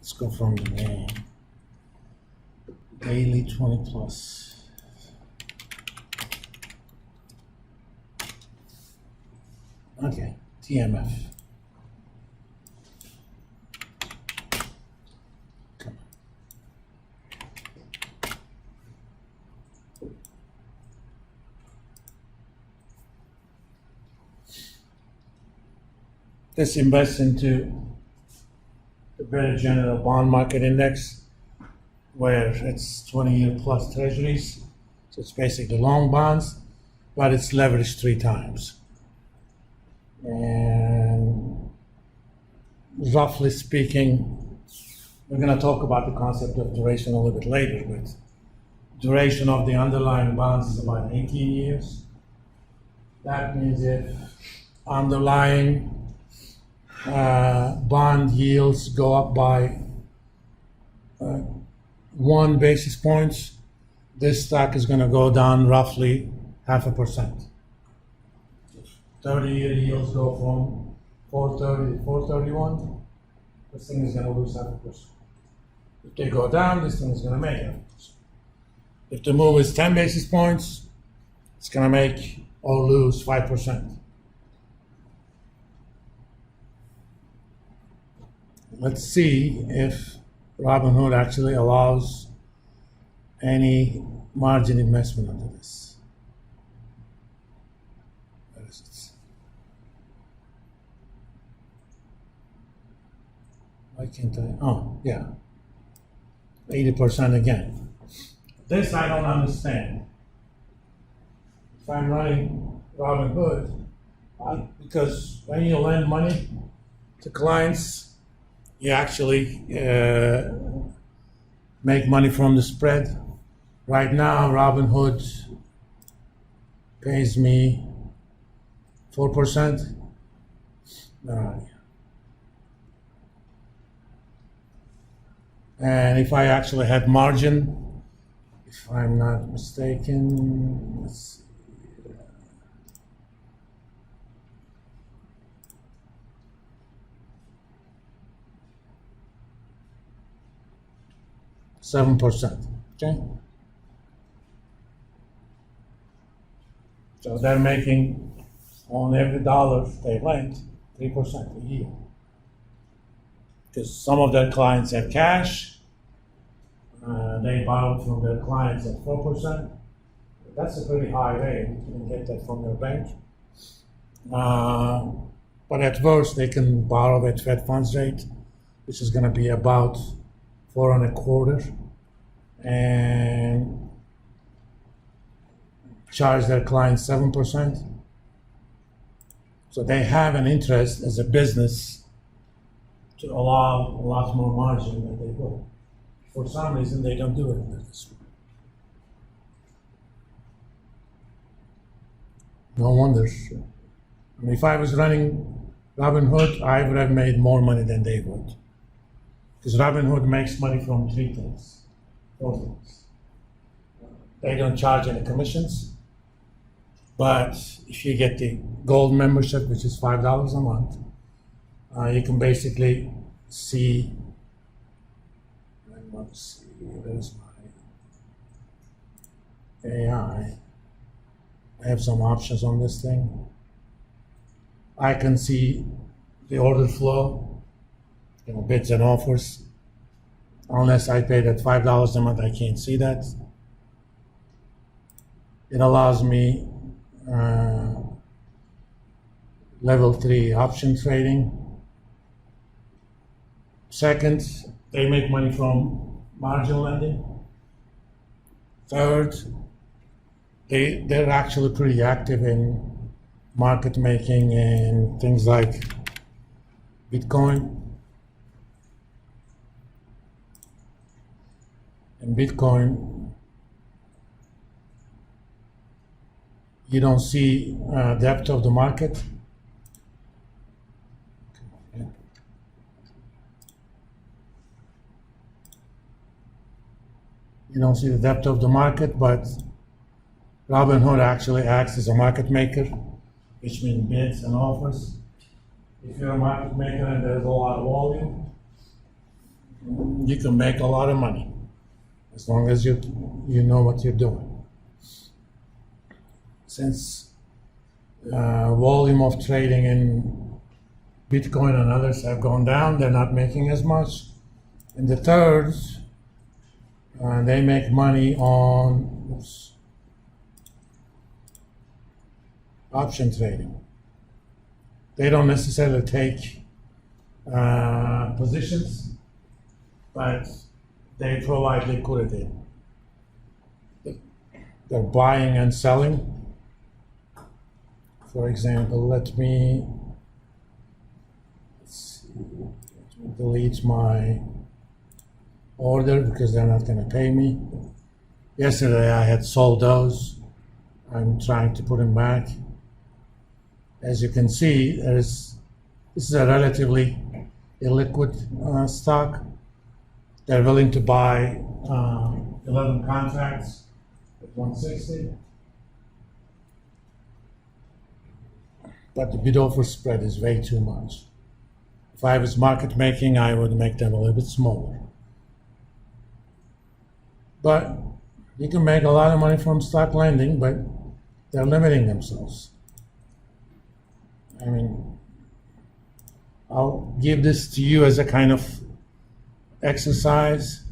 Let's go from the name. Daily 20 plus. Okay, TMF. Come on. This invests into the Better General Bond Market Index, where it's 20-year plus treasuries. So it's basically long bonds, but it's leveraged 3 times. And roughly speaking, we're going to talk about the concept of duration a little bit later, but duration of the underlying bonds is about 18 years. That means if underlying bond yields go up by 1 basis points, this stock is going to go down roughly 0.5%. 30-year yields go from 430 to 431, this thing is going to lose 0.5%. If they go down, this thing is going to make 0.5%. If the move is 10 basis points, it's going to make or lose 5%. Let's see if Robinhood actually allows any margin investment under this. Where is it? Why can't I? Oh, yeah. 80% again. This I don't understand. If I'm running Robinhood, because when you lend money to clients, you actually make money from the spread. Right now, Robinhood pays me 4%. And if I actually had margin, if I'm not mistaken, let's see. 7%, okay? So they're making on every dollar they lend 3% a year. Because some of their clients have cash, they borrow from their clients at 4%. That's a pretty high rate. You can get that from your bank. But at worst, they can borrow at Fed funds rate, which is going to be about 4.25%, and charge their clients 7%. So they have an interest as a business to allow a lot more margin than they will. For some reason, they don't do it this way. No wonder. I mean, if I was running Robinhood, I would have made more money than they would. Because Robinhood makes money from 3 things, 4 things. They don't charge any commissions, but if you get the gold membership, which is $5 a month, you can basically see, let's see, where's my AI? I have some options on this thing. I can see the order flow, bids and offers. Unless I pay that $5 a month, I can't see that. It allows me level 3 option trading. Second, they make money from margin lending. Third, they're actually pretty active in market making and things like Bitcoin. In Bitcoin, you don't see depth of the market. You don't see the depth of the market, but Robinhood actually acts as a market maker, which means bids and offers. If you're a market maker and there's a lot of volume, you can make a lot of money as long as you know what you're doing. Since volume of trading in Bitcoin and others have gone down, they're not making as much. And the thirds, they make money on option trading. They don't necessarily take positions, but they provide liquidity. They're buying and selling. For example, let me delete my order because they're not going to pay me. Yesterday I had sold those. I'm trying to put them back. As you can see, this is a relatively illiquid stock. They're willing to buy 11 contracts at 160. But the bid-offer spread is way too much. If I was market making, I would make them a little bit smaller. But you can make a lot of money from stock lending, but they're limiting themselves. I mean, I'll give this to you as a kind of exercise.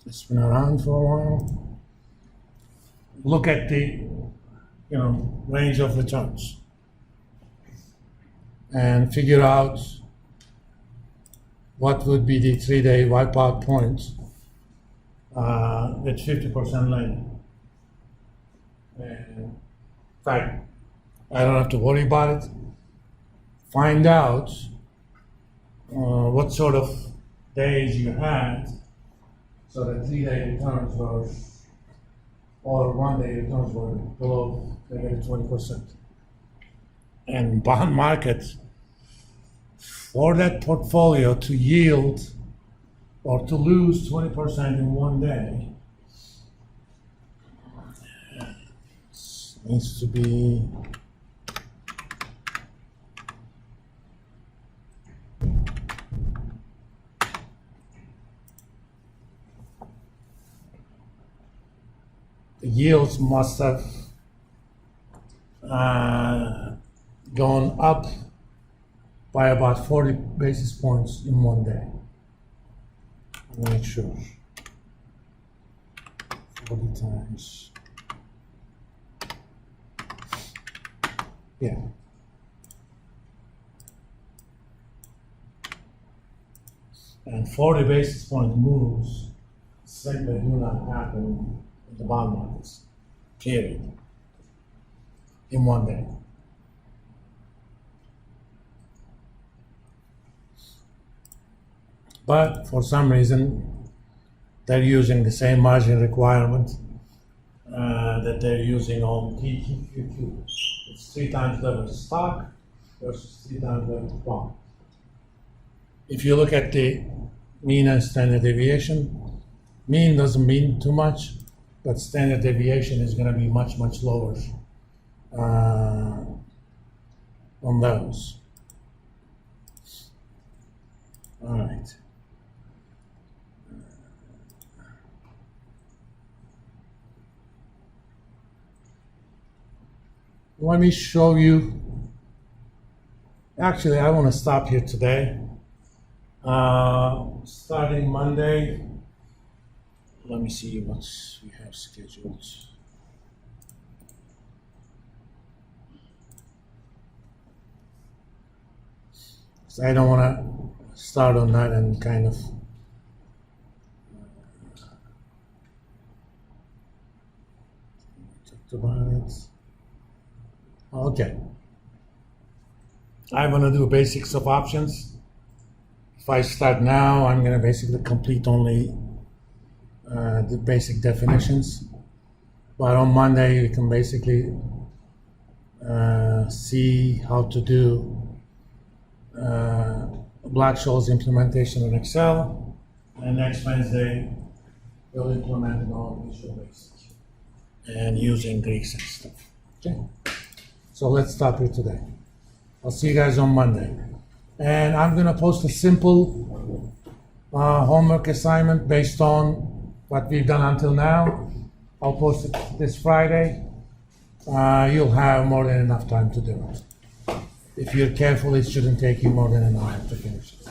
It's been around for a while. Look at the range of returns and figure out what would be the 3-day wipeout point at 50% lending. And in fact, I don't have to worry about it. Find out what sort of days you had, so that 3-day returns were, or 1-day returns were below negative 20%. And bond market, for that portfolio to yield or to lose 20% in one day, needs to be the yields must have gone up by about 40 basis points in one day. I'll make sure. 40 times. Yeah. And 40 basis point moves simply do not happen in the bond markets, period, in one day. But for some reason, they're using the same margin requirement that they're using on TQQQ. It's 3 times leverage stock versus 3 times leverage bond. If you look at the mean and standard deviation, mean doesn't mean too much, but standard deviation is going to be much, much lower on those. All right. Let me show you. Actually, I want to stop here today. Starting Monday, let me see what we have scheduled. So I don't want to start on that and kind of talked about it. Okay. I'm going to do basics of options. If I start now, I'm going to basically complete only the basic definitions. But on Monday, you can basically see how to do Black-Scholes implementation in Excel. And next Wednesday, we'll implement it on Visual Basic and using Greeks and stuff. Okay? So let's start with today. I'll see you guys on Monday. And I'm gonna post a simple homework assignment based on what we've done until now. I'll post it this Friday. You'll have more than enough time to do it. If you're careful, it shouldn't take you more than an hour to finish it.